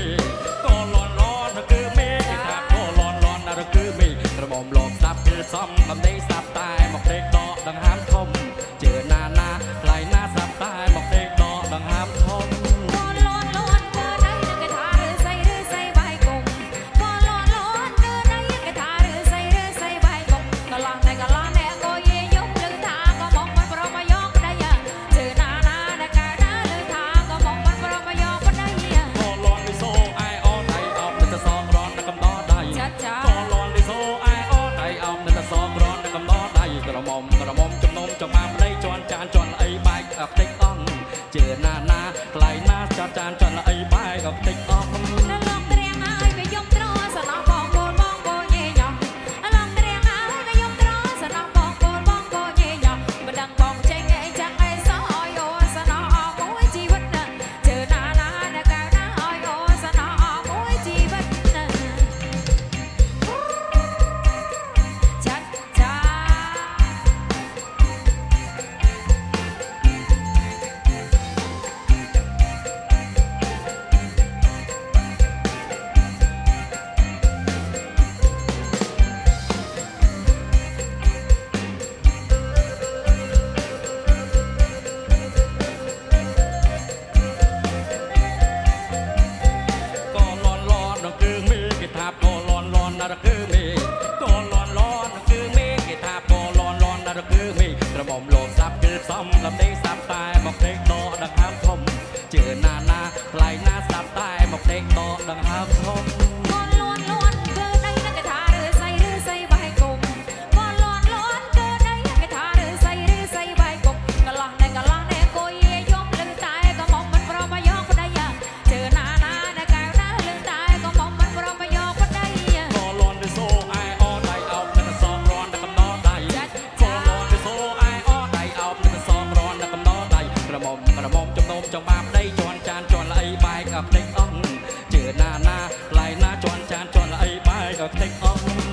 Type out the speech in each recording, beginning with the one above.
មេក៏លន់លន់គឺមេគេថាក៏លន់លន់គឺមេក្រមុំលោកស្ដាប់គឺសំកំដេកស្ដាប់តែមកដេកដកដង្ហើមធំជឿណាណាថ្លៃណាស្ដាប់តែមកដេកដកដង្ហើមធំក្រមុំចំណុំចំបានប្តីជន់ចានជន់អីបែកអខ្ទេចអងជឿណាណាថ្លៃណាចាត់ចានជន់អីបែកអខ្ទេចអងគឺមេក៏លន់លន់គឺមេគេថាក៏លន់លន់គឺមេក្រមុំលោកស្ដាប់គឺសំកំដេកស្ដាប់តែមកដេកដកដង្ហើមធំជឿណាណាថ្លៃណាស្ដាប់តែមកដេកដកដង្ហើមធំក្រមុំចំណុំចង់បានប្តីជន់ចានជន់ល្អីបែកអខ្ទេចអងជឿណាណាថ្លៃណាជន់ចានជន់ល្អីបែកអខ្ទេចអង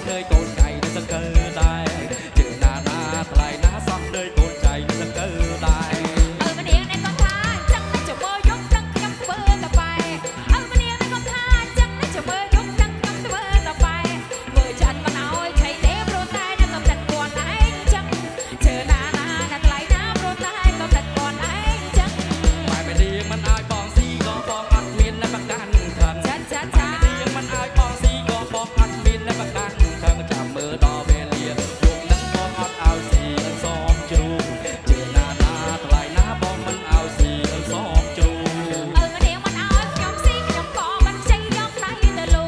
nơi cồn cày nơi sân cơ đài chữ na na lại na sót nơi cồn cày nơi sân cơ đài ម្នាងនេះក៏ថាចឹងតែចាំមើលយប់ចឹងខ្ញុំធ្វើតែបែម្នាងនេះក៏ថាចឹងតែចាំមើលយប់ចឹងខ្ញុំធ្វើតែបែមើលចាត់មិនអោយឆៃទេព្រោះតែនៅកំណត់គាត់ឯងចឹងជឿណាណាណាថ្លៃណាព្រោះតែកំណត់គាត់ឯងចឹង បែបនេះមិនឲ្យបងស៊ីក៏បងអត់មាននៅប្រកាន់ខឹង ចាចា បែ ចា បនេះមិនឲ្យបងស៊ីក៏បងអត់មាននៅប្រកាន់ខឹងចាំមើលដល់វេលាយប់នឹងបងអត់ឲ្យស៊ីអន្សមជ្រូកជឿណាណាថ្លៃណាបងមិនឲ្យស៊ីអន្សមជ្រូក ម្នាងមិនអោយខ្ញុំស៊ីខ្ញុំក៏មិនជ័យយកដៃទៅលូ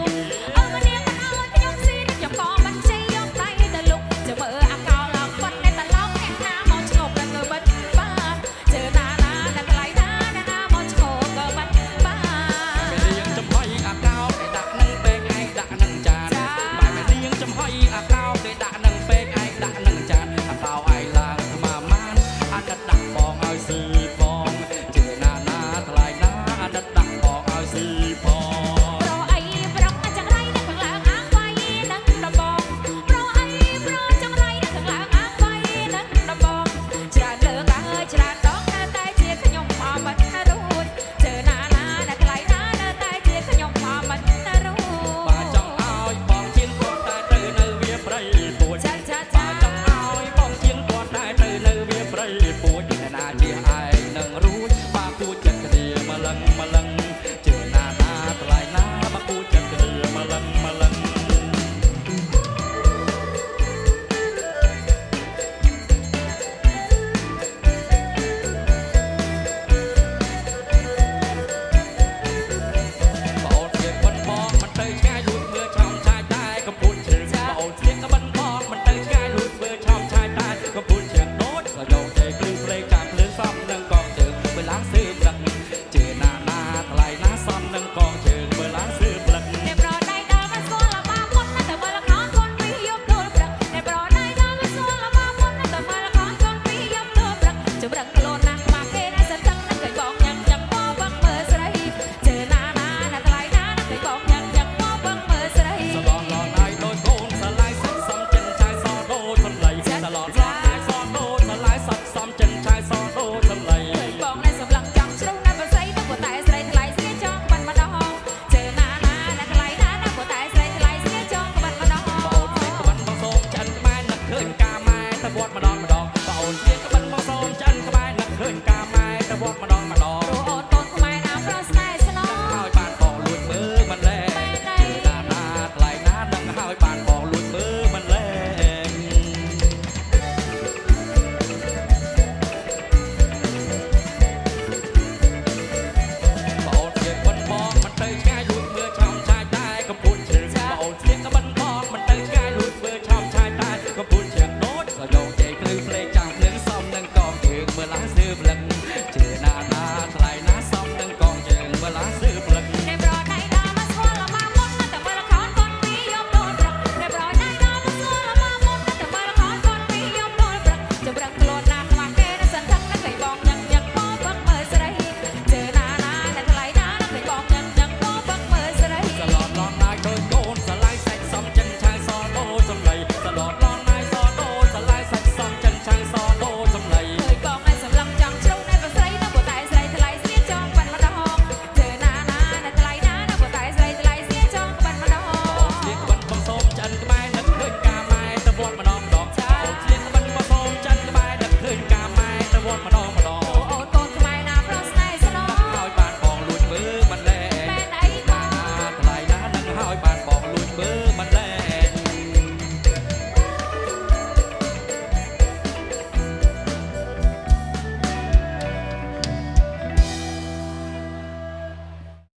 កម្នាងមិនអោយខ្ញុំស៊ីខ្ញុំក៏មិនជ័យយកដៃទៅលូចាំមើលអាកោឡើងប៉ុនតែឡងអ្នកណាមកឈប់ដល់ទៅបិទបាទជឿណាណាណាថ្លៃណាណាមកឈប់ក៏បិទបាទ បែបនេះចំហុយអាកោគេដាក់នឹងពេកឯងដាក់នឹងចានបែបនេះចំហុយអាកោគេដាក់នឹងពេកឯងដាក់នឹងចានអាកោឯងឡើងថ្មម៉ានអត់ដាក់បងឲ្យស៊ីបងជឿណាណាថ្លៃណាអត់ដាក់បងឲ្យស៊ីបង ប្រអីប្រងចង្រៃនៅខាងឡើងអាងវាយនឹងដំបងប្រអីប្រចង្រៃនៅខាងឡើងអាងវាយនឹងដំបងច្រើនលើកហើយច្រើនដងនៅតែជាខ្ញុំមកមិនរួចជឿណាណាណាថ្លៃណានៅតែជាខ្ញុំមកមិនរួច បើចង់ឲ្យបងជៀនគាត់តែទៅនៅវាព្រៃពួច ចាចា បើ ចា ចង់ឲ្យបងជៀនគាត់តែទៅនៅវាព្រៃពួចអ្នកណាជាឯងនឹងរួចបើគួចចិត្តគ្នាម្លឹងម្លឹងជឿណាណាថ្លៃណាបើគួចចិត្តគ្នាម្លឹងម្លឹង បោតជាប៉ុនបងមិនទៅឆ្ងាយលួចមើលឆោមឆាយតែកំពូលជ្រឹងបោតជាក្បិន